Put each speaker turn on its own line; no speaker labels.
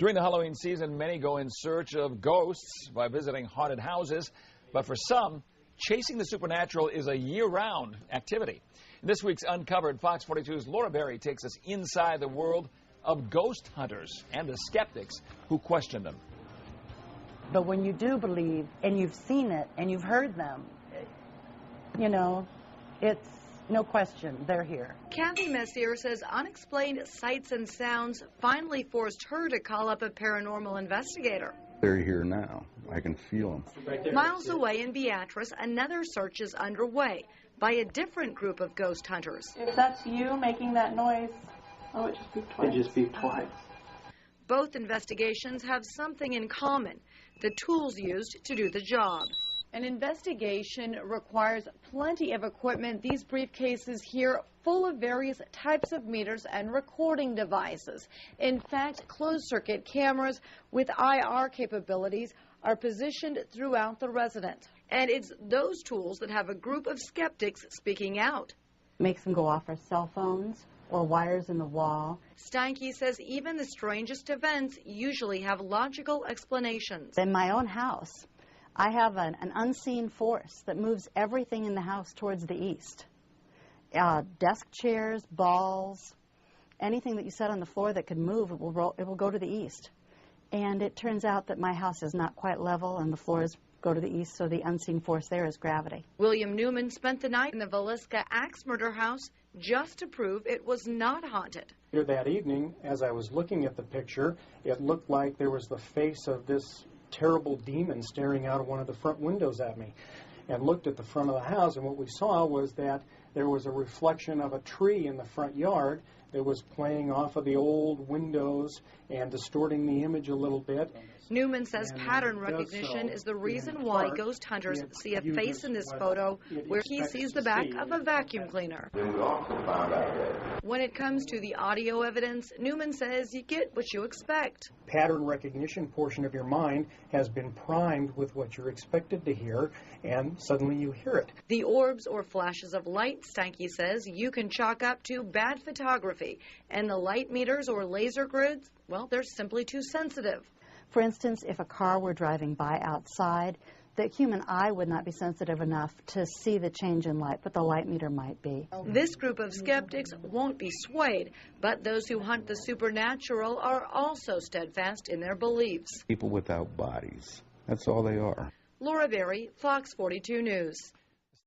During the Halloween season, many go in search of ghosts by visiting haunted houses. But for some, chasing the supernatural is a year-round activity. In this week's Uncovered, Fox 42's Laura Berry takes us inside the world of ghost hunters and the skeptics who question them.
But when you do believe, and you've seen it, and you've heard them, you know, it's no question, they're here.
Kathy Messier says unexplained sights and sounds finally forced her to call up a paranormal investigator.
They're here now. I can feel them.
Miles away in Beatrice, another search is underway by a different group of ghost hunters.
If that's you making that noise, oh, it just beeped twice.
It just beeped twice.
Both investigations have something in common, the tools used to do the job.
An investigation requires plenty of equipment. These briefcases here full of various types of meters and recording devices. In fact, closed-circuit cameras with IR capabilities are positioned throughout the residence.
And it's those tools that have a group of skeptics speaking out.
Makes them go off our cell phones or wires in the wall.
Steinke says even the strangest events usually have logical explanations.
In my own house, I have an unseen force that moves everything in the house towards the east. Desk chairs, balls, anything that you set on the floor that could move, it will go to the east. And it turns out that my house is not quite level and the floors go to the east, so the unseen force there is gravity.
William Newman spent the night in the Villisca axe murder house just to prove it was not haunted.
Here that evening, as I was looking at the picture, it looked like there was the face of this terrible demon staring out of one of the front windows at me, and looked at the front of the house, and what we saw was that there was a reflection of a tree in the front yard that was playing off of the old windows and distorting the image a little bit.
Newman says pattern recognition is the reason why ghost hunters see a face in this photo where he sees the back of a vacuum cleaner. When it comes to the audio evidence, Newman says you get what you expect.
Pattern recognition portion of your mind has been primed with what you're expected to hear, and suddenly you hear it.
The orbs or flashes of light, Steinke says, you can chalk up to bad photography, and the light meters or laser grids, well, they're simply too sensitive.
For instance, if a car were driving by outside, the human eye would not be sensitive enough to see the change in light, but the light meter might be.
This group of skeptics won't be swayed, but those who hunt the supernatural are also steadfast in their beliefs.
People without bodies. That's all they are.
Laura Berry, Fox 42 News.